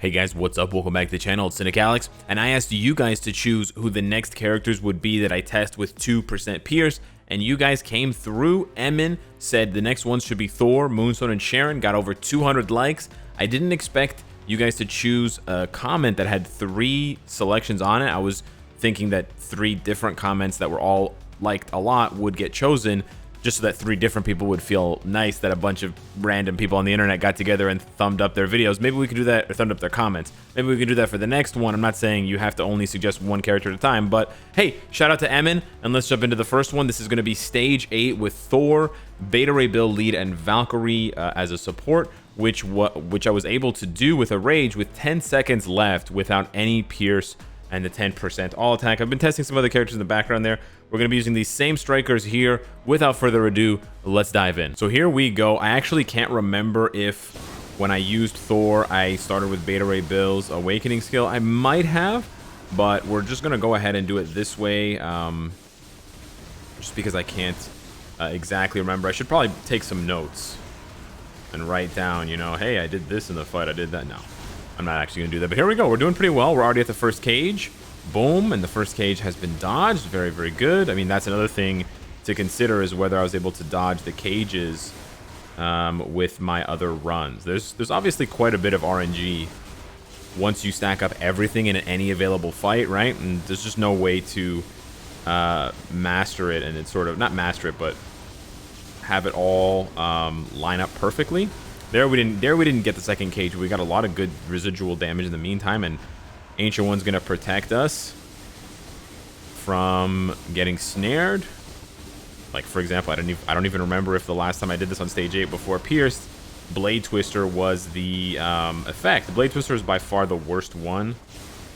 Hey guys, what's up? Welcome back to the channel. It's Cynicalex, and I asked you guys to choose who the next characters would be that I test with 2% Pierce, and you guys came through. Emin said the next ones should be Thor, Moonstone, and Sharon. Got over 200 likes. I didn't expect you guys to choose a comment that had 3 selections on it. I was thinking that 3 different comments that were all liked a lot would get chosen, just so that 3 different people would feel nice that a bunch of random people on the internet got together and thumbed up their videos. Maybe we could do that, or thumbed up their comments. Maybe we could do that for the next one. I'm not saying you have to only suggest one character at a time, but hey, shout out to Emin, and let's jump into the first one. This is going to be Stage 8 with Thor, Beta Ray Bill lead, and Valkyrie as a support, which I was able to do with a Rage with 10 seconds left without any Pierce and the 10% all attack. I've been testing some other characters in the background there. We're going to be using these same strikers here. Without further ado, let's dive in. So here we go. I actually can't remember if when I used Thor, I started with Beta Ray Bill's Awakening skill. I might have, but we're just going to go ahead and do it this way, just because I can't exactly remember. I should probably take some notes and write down, you know, hey, I did this in the fight, I did that. No, I'm not actually going to do that, but here we go. We're doing pretty well. We're already at the first cage. Boom, and the first cage has been dodged. Very, very good. I mean, that's another thing to consider, is whether I was able to dodge the cages with my other runs. There's obviously quite a bit of RNG once you stack up everything in any available fight, right? And there's just no way to master it, and it's sort of, not master it, but have it all line up perfectly. There we didn't get the second cage, but we got a lot of good residual damage in the meantime, and Ancient One's gonna protect us from getting snared. Like, for example, I don't even remember if the last time I did this on stage 8 before Pierced, Blade Twister was the effect. The Blade Twister is by far the worst one.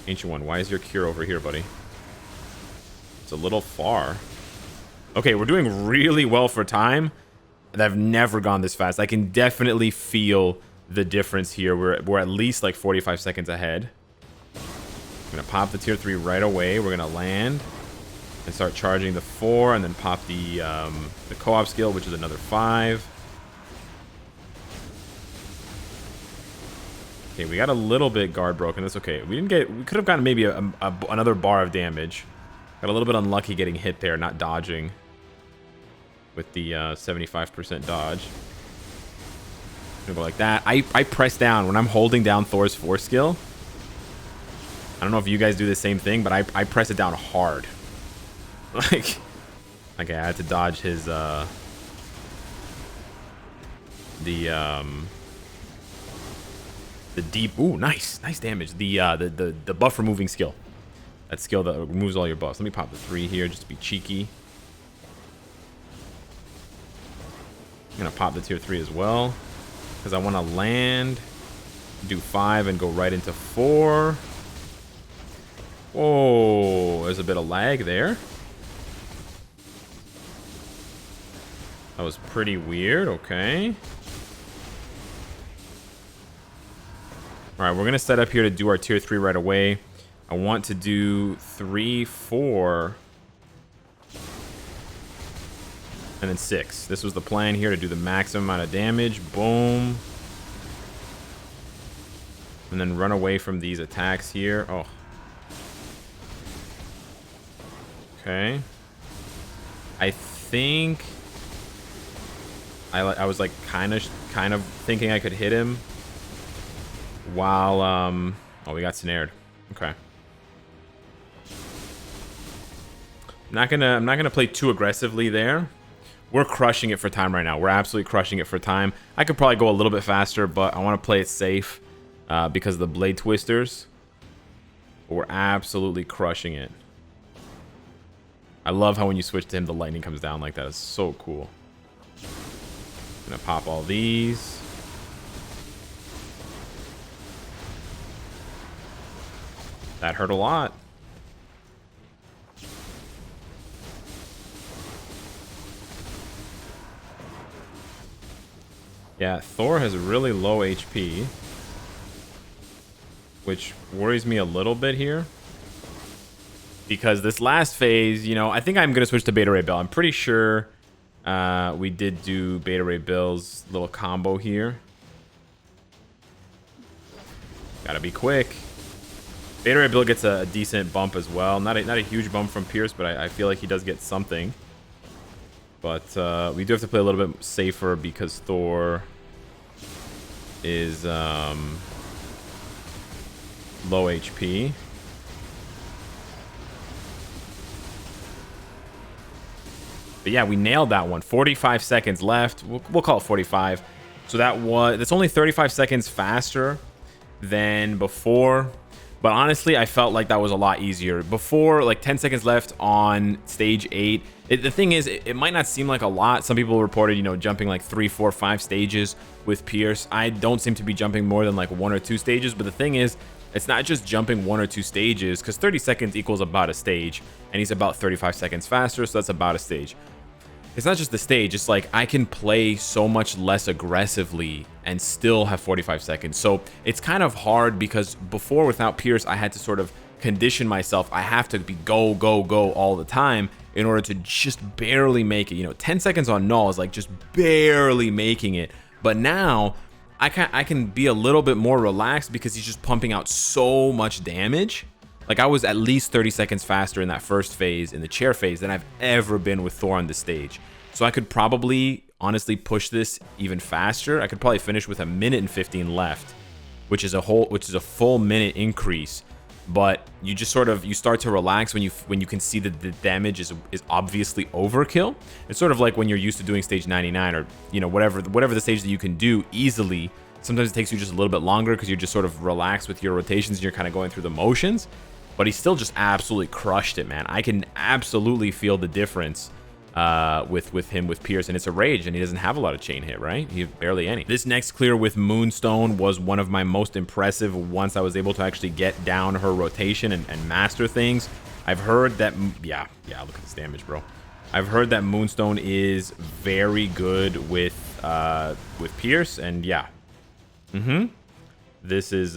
Ancient One, why is your cure over here, buddy? It's a little far. Okay, we're doing really well for time. I've never gone this fast. I can definitely feel the difference here. We're at least like 45 seconds ahead. I'm gonna pop the tier 3 right away. We're gonna land and start charging the 4, and then pop the co-op skill, which is another 5. Okay, we got a little bit guard broken. That's okay. We could have gotten maybe another bar of damage. Got a little bit unlucky getting hit there, not dodging with the 75% dodge. Gonna go like that. I press down when I'm holding down Thor's 4 skill. I don't know if you guys do the same thing, but I press it down hard. Like I had to dodge his the deep. Ooh, nice damage. The buff removing skill. That skill that removes all your buffs. Let me pop the 3 here just to be cheeky. I'm gonna pop the tier 3 as well, because I want to land, do 5, and go right into 4. Whoa, there's a bit of lag there. That was pretty weird. Okay. Alright, we're going to set up here to do our tier 3 right away. I want to do 3, 4, and then 6. This was the plan here, to do the maximum amount of damage. Boom. And then run away from these attacks here. Oh. Okay. I think I was like kind of thinking I could hit him while oh, we got snared. Okay. I'm not gonna play too aggressively there. We're crushing it for time right now. We're absolutely crushing it for time. I could probably go a little bit faster, but I want to play it safe because of the Blade Twisters. But we're absolutely crushing it. I love how when you switch to him, the lightning comes down like that. It's so cool. I'm gonna pop all these. That hurt a lot. Yeah, Thor has really low HP, which worries me a little bit here. Because this last phase, you know, I think I'm going to switch to Beta Ray Bill. I'm pretty sure we did do Beta Ray Bill's little combo here. Gotta be quick. Beta Ray Bill gets a decent bump as well. Not a huge bump from Pierce, but I feel like he does get something. But we do have to play a little bit safer because Thor is low HP. But yeah, we nailed that one. 45 seconds left. We'll call it 45. So that's only 35 seconds faster than before. But honestly, I felt like that was a lot easier. Before, like 10 seconds left on stage 8. The thing is, it might not seem like a lot. Some people reported, you know, jumping like 3, 4, 5 stages with Pierce. I don't seem to be jumping more than like 1 or 2 stages. But the thing is, it's not just jumping 1 or 2 stages, because 30 seconds equals about a stage. And he's about 35 seconds faster, so that's about a stage. It's not just the stage, it's like I can play so much less aggressively and still have 45 seconds. So it's kind of hard because before, without Pierce, I had to sort of condition myself. I have to be go, go, go all the time in order to just barely make it. You know, 10 seconds on null is like just barely making it. But now I can be a little bit more relaxed because he's just pumping out so much damage. Like I was at least 30 seconds faster in that first phase, in the chair phase, than I've ever been with Thor on the stage. So I could probably honestly push this even faster. I could probably finish with 1 minute and 15 left, which is a full minute increase. But you just sort of, you start to relax when you can see that the damage is obviously overkill. It's sort of like when you're used to doing stage 99 or, you know, whatever the stage that you can do easily. Sometimes it takes you just a little bit longer because you're just sort of relaxed with your rotations and you're kind of going through the motions. But he still just absolutely crushed it, man. I can absolutely feel the difference with him with Pierce, and it's a rage, and he doesn't have a lot of chain hit, right? He barely any. This next clear with Moonstone was one of my most impressive once I was able to actually get down her rotation and master things. I've heard that, yeah, look at this damage, bro. I've heard that Moonstone is very good with Pierce, and yeah. This is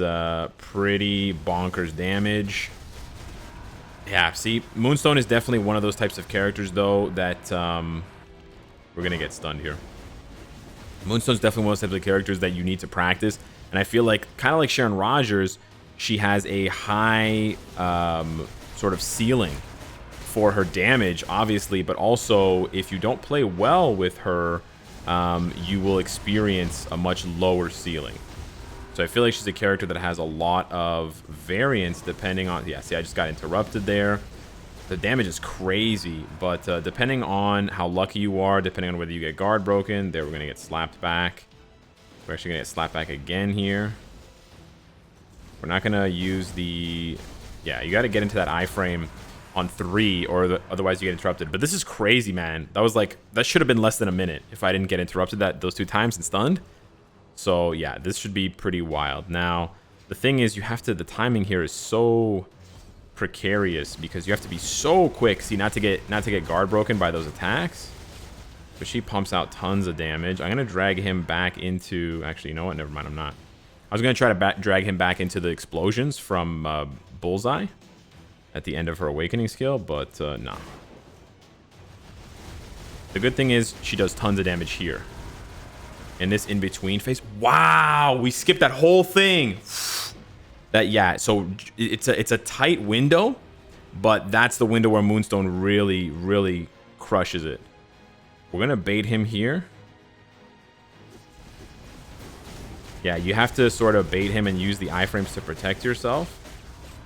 pretty bonkers damage. Yeah, see, Moonstone is definitely one of those types of characters, though, that we're going to get stunned here. Moonstone's definitely one of those types of characters that you need to practice. And I feel like, kind of like Sharon Rogers, she has a high sort of ceiling for her damage, obviously. But also, if you don't play well with her, you will experience a much lower ceiling. So I feel like she's a character that has a lot of variance depending on... Yeah, see, I just got interrupted there. The damage is crazy, but depending on how lucky you are, depending on whether you get guard broken, there we're going to get slapped back. We're actually going to get slapped back again here. We're not going to use the... Yeah, you got to get into that iframe on 3, or otherwise you get interrupted. But this is crazy, man. That was like... That should have been less than a minute if I didn't get interrupted those 2 times and stunned. So yeah, this should be pretty wild. Now, the thing is, you have to, the timing here is so precarious because you have to be so quick, see, not to get guard broken by those attacks. But she pumps out tons of damage. I'm gonna drag him back into, actually, you know what? Never mind, I'm not. I was gonna try to drag him back into the explosions from Bullseye at the end of her awakening skill, but nah. The good thing is she does tons of damage here. In this in-between phase. Wow, we skipped that whole thing. That, yeah, so it's a tight window, but that's the window where Moonstone really, really crushes it. We're gonna bait him here. Yeah, you have to sort of bait him and use the iframes to protect yourself.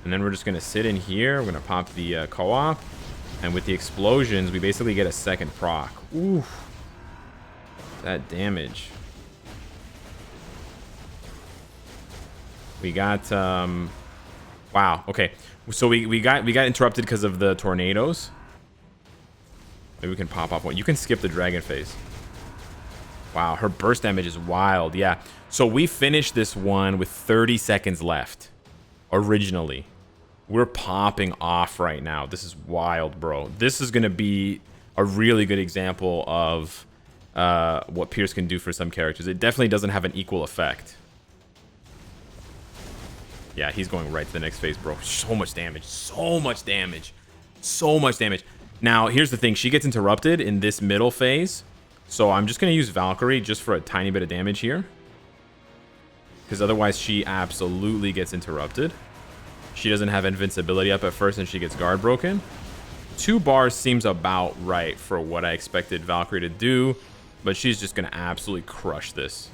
And then we're just gonna sit in here. We're gonna pop the co-op. And with the explosions, we basically get a second proc. Oof. That damage. We got wow, okay. So we got interrupted because of the tornadoes. Maybe we can pop off one. You can skip the dragon phase. Wow, her burst damage is wild. Yeah. So we finished this one with 30 seconds left. Originally. We're popping off right now. This is wild, bro. This is gonna be a really good example of what Pierce can do for some characters. It definitely doesn't have an equal effect. Yeah, he's going right to the next phase, bro. So much damage. So much damage. So much damage. Now, here's the thing. She gets interrupted in this middle phase. So I'm just going to use Valkyrie just for a tiny bit of damage here. because otherwise she absolutely gets interrupted. She doesn't have invincibility up at first, and she gets guard broken. 2 bars seems about right for what I expected Valkyrie to do, but she's just going to absolutely crush this.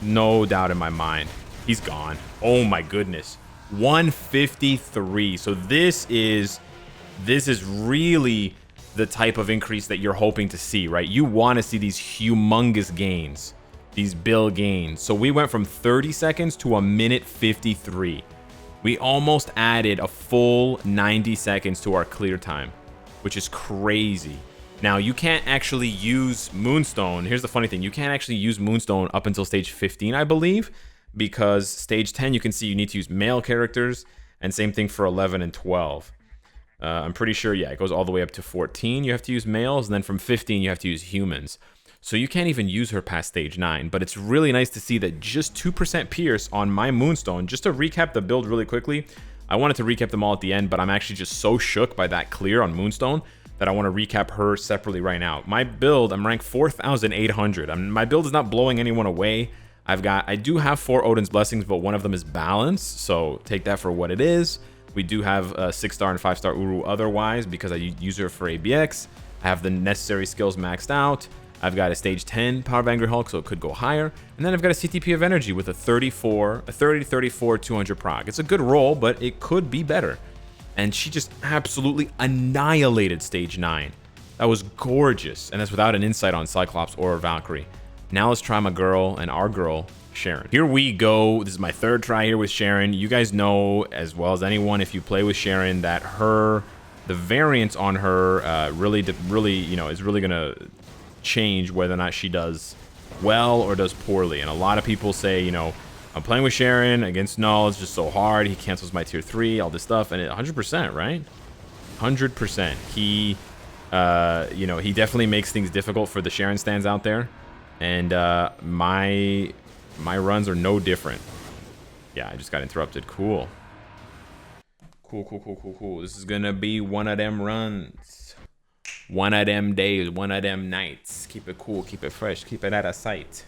No doubt in my mind. He's gone. Oh my goodness. 153. So this is really the type of increase that you're hoping to see, right? You want to see these humongous gains, these bill gains. So we went from 30 seconds to 1:53. We almost added a full 90 seconds to our clear time, which is crazy. Now, you can't actually use Moonstone. Here's the funny thing. You can't actually use Moonstone up until stage 15, I believe, because stage 10, you can see you need to use male characters, and same thing for 11 and 12. I'm pretty sure, yeah, it goes all the way up to 14. You have to use males, and then from 15, you have to use humans. So you can't even use her past stage 9, but it's really nice to see that just 2% Pierce on my Moonstone. Just to recap the build really quickly, I wanted to recap them all at the end, but I'm actually just so shook by that clear on Moonstone that I want to recap her separately right now. My build, I'm ranked 4,800. My build is not blowing anyone away. I do have 4 Odin's Blessings, but one of them is Balance, so take that for what it is. We do have a 6-star and 5-star Uru otherwise, because I use her for ABX. I have the necessary skills maxed out. I've got a stage 10 Power of Angry Hulk, so it could go higher. And then I've got a CTP of Energy with a 30, 34, 200 proc. It's a good roll, but it could be better. And she just absolutely annihilated stage 9. That was gorgeous, and that's without an insight on Cyclops or Valkyrie. Now let's try my girl, and our girl, Sharon. Here we go. This is my 3rd try here with Sharon. You guys know as well as anyone, if you play with Sharon, that the variance on her really, you know, is really gonna change whether or not she does well or does poorly. And a lot of people say, you know, I'm playing with Sharon against KNULL, it's just so hard, he cancels my tier 3, all this stuff, and 100%, right? 100%. He you know, he definitely makes things difficult for the Sharon stands out there, and my runs are no different. Yeah, I just got interrupted. Cool. Cool. This is gonna be one of them runs. One of them days, one of them nights. Keep it cool, keep it fresh, keep it out of sight.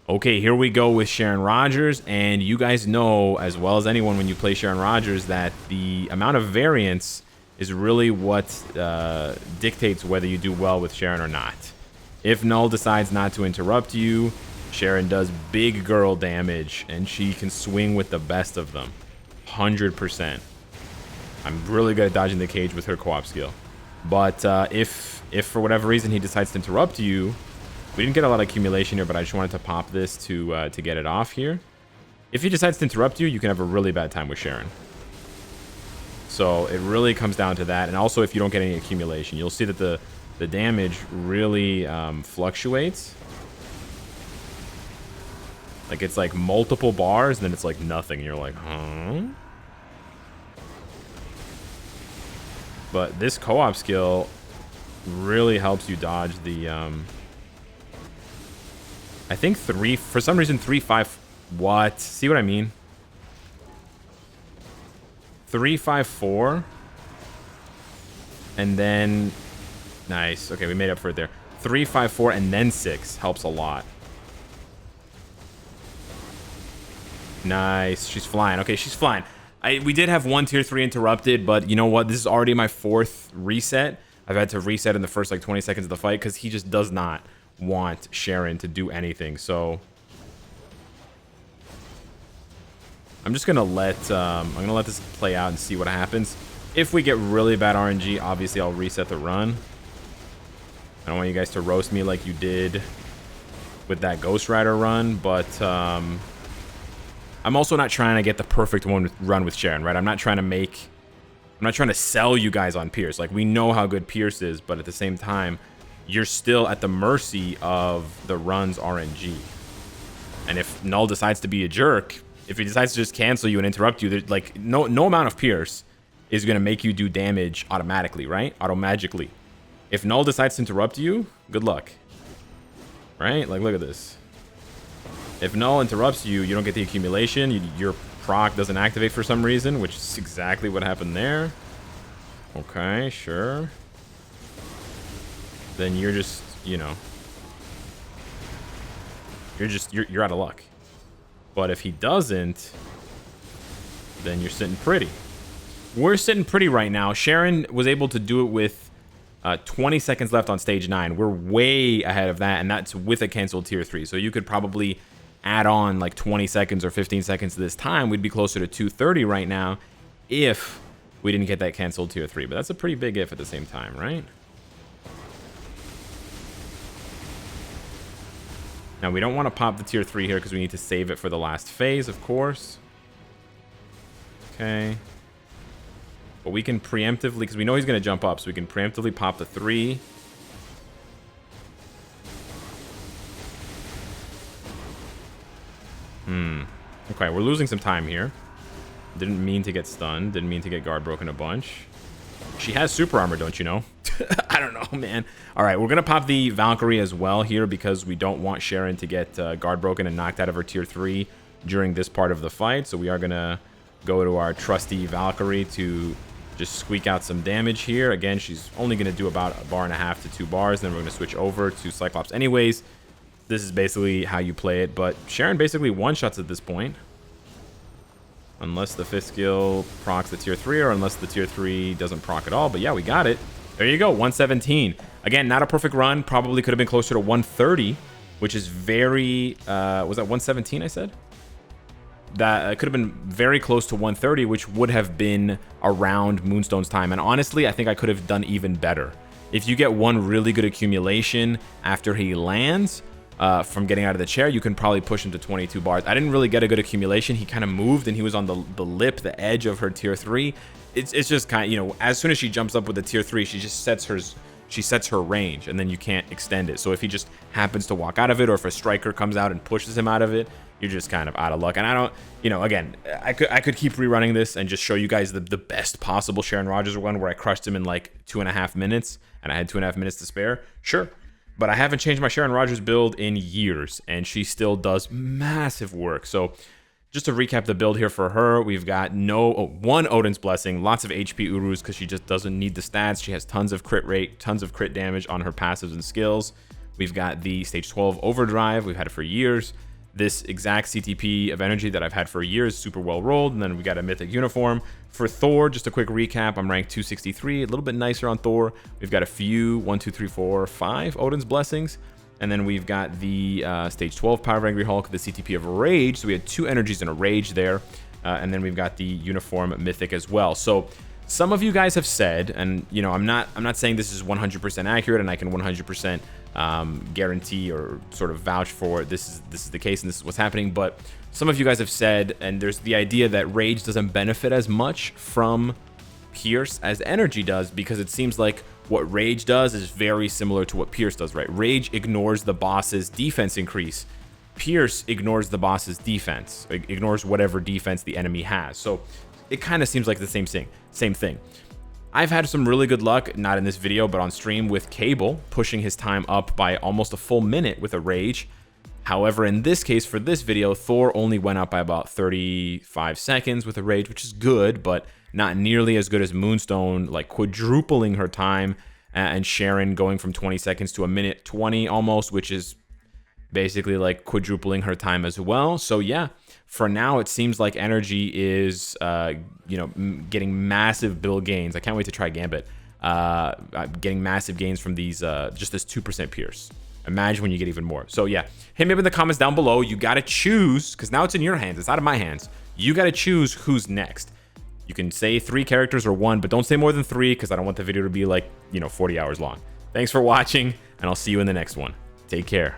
Okay, here we go with Sharon Rogers, and you guys know as well as anyone when you play Sharon Rogers that the amount of variance is really what dictates whether you do well with Sharon or not. If KNULL decides not to interrupt you, Sharon does big girl damage, and she can swing with the best of them. 100%. I'm really good at dodging the cage with her co-op skill. But if for whatever reason he decides to interrupt you, we didn't get a lot of accumulation here, but I just wanted to pop this to get it off here. If he decides to interrupt you, you can have a really bad time with Sharon. So it really comes down to that. And also, if you don't get any accumulation, you'll see that the damage really fluctuates. Like, it's like multiple bars, and then it's like nothing. You're like, huh? But this co-op skill really helps you dodge the I think for some reason 3-5 what? See what I mean? 3-5-4 and then nice. Okay, we made up for it there. 3-5-4 and then 6 helps a lot. Nice. She's flying. Okay, she's flying. We did have one tier 3 interrupted, but you know what? This is already my 4th reset. I've had to reset in the first like 20 seconds of the fight because he just does not want Sharon to do anything. So I'm just gonna let this play out and see what happens. If we get really bad RNG, obviously I'll reset the run. I don't want you guys to roast me like you did with that Ghost Rider run, but I'm also not trying to get the perfect run with Sharon, right? I'm not trying to sell you guys on Pierce. Like, we know how good Pierce is, but at the same time, you're still at the mercy of the run's RNG. And if KNULL decides to be a jerk, if he decides to just cancel you and interrupt you, there's like no amount of Pierce is going to make you do damage automatically, right? Automagically. If KNULL decides to interrupt you, good luck. Right? Like, look at this. If KNULL interrupts you, you don't get the accumulation. Your proc doesn't activate for some reason, which is exactly what happened there. Okay, sure. Then you're just, you know. you're out of luck. But if he doesn't, then you're sitting pretty. We're sitting pretty right now. Sharon was able to do it with 20 seconds left on stage 9. We're way ahead of that, and that's with a canceled tier 3. So you could probably add on like 20 seconds or 15 seconds to this time. We'd be closer to 2:30 right now if we didn't get that canceled tier 3. But that's a pretty big if at the same time, right? Now, we don't want to pop the tier 3 here because we need to save it for the last phase, of course. Okay. But we can preemptively, because we know he's going to jump up, so we can preemptively pop the 3. Okay, we're losing some time here. Didn't mean to get stunned. Didn't mean to get guard broken a bunch. She has super armor, don't you know? I don't know, man. All right, we're going to pop the Valkyrie as well here because we don't want Sharon to get guard broken and knocked out of her tier 3 during this part of the fight. So we are going to go to our trusty Valkyrie to just squeak out some damage here. Again, she's only going to do about 1.5 bars to 2 bars. Then we're going to switch over to Cyclops anyways. This is basically how you play it. But Sharon basically one-shots at this point. Unless the 5th skill procs the tier 3 or unless the tier 3 doesn't proc at all. But yeah, we got it. There you go, 117. Again, not a perfect run. Probably could have been closer to 130, which is very... was that 117 I said? That could have been very close to 130, which would have been around Moonstone's time. And honestly, I think I could have done even better. If you get one really good accumulation after he lands... from getting out of the chair, you can probably push him to 22 bars. I didn't really get a good accumulation. He kind of moved and he was on the lip, the edge of her tier 3. It's just kind of, you know, as soon as she jumps up with the tier 3, she just sets her range, and then you can't extend it. So if he just happens to walk out of it, or if a striker comes out and pushes him out of it, you're just kind of out of luck. And I don't, you know, again, I could keep rerunning this and just show you guys the best possible Sharon Rogers one where I crushed him in like 2.5 minutes and I had 2.5 minutes to spare. Sure. But I haven't changed my Sharon Rogers build in years, and she still does massive work. So just to recap the build here for her, we've got one Odin's Blessing, lots of HP Urus because she just doesn't need the stats. She has tons of crit rate, tons of crit damage on her passives and skills. We've got the stage 12 Overdrive. We've had it for years. This exact CTP of energy that I've had for years, super well rolled. And then we got a mythic uniform. For Thor, just a quick recap, I'm ranked 263, a little bit nicer on Thor. We've got a few 1, 2, 3, 4, 5 Odin's Blessings. And then we've got the stage 12 Power of Angry Hulk, the CTP of Rage. So we had 2 energies and a Rage there. And then we've got the uniform mythic as well. So some of you guys have said, and you know, I'm not saying this is 100% accurate and I can 100% guarantee or sort of vouch for this is the case and this is what's happening, but some of you guys have said, and there's the idea that Rage doesn't benefit as much from Pierce as Energy does, because it seems like what Rage does is very similar to what Pierce does, right? Rage ignores the boss's defense increase. Pierce ignores the boss's defense, ignores whatever defense the enemy has. So it kind of seems like the same thing. I've had some really good luck, not in this video, but on stream with Cable, pushing his time up by almost a full minute with a Rage. However, in this case, for this video, Thor only went up by about 35 seconds with a Rage, which is good, but not nearly as good as Moonstone, like quadrupling her time, and Sharon going from 20 seconds to 1:20 almost, which is basically like quadrupling her time as well. So yeah, for now, it seems like Energy is, getting massive build gains. I can't wait to try Gambit. Getting massive gains from these, just this 2% Pierce. Imagine when you get even more. So yeah, hit me up in the comments down below. You got to choose, because now it's in your hands. It's out of my hands. You got to choose who's next. You can say 3 characters or 1, but don't say more than 3, because I don't want the video to be like, 40 hours long. Thanks for watching, and I'll see you in the next one. Take care.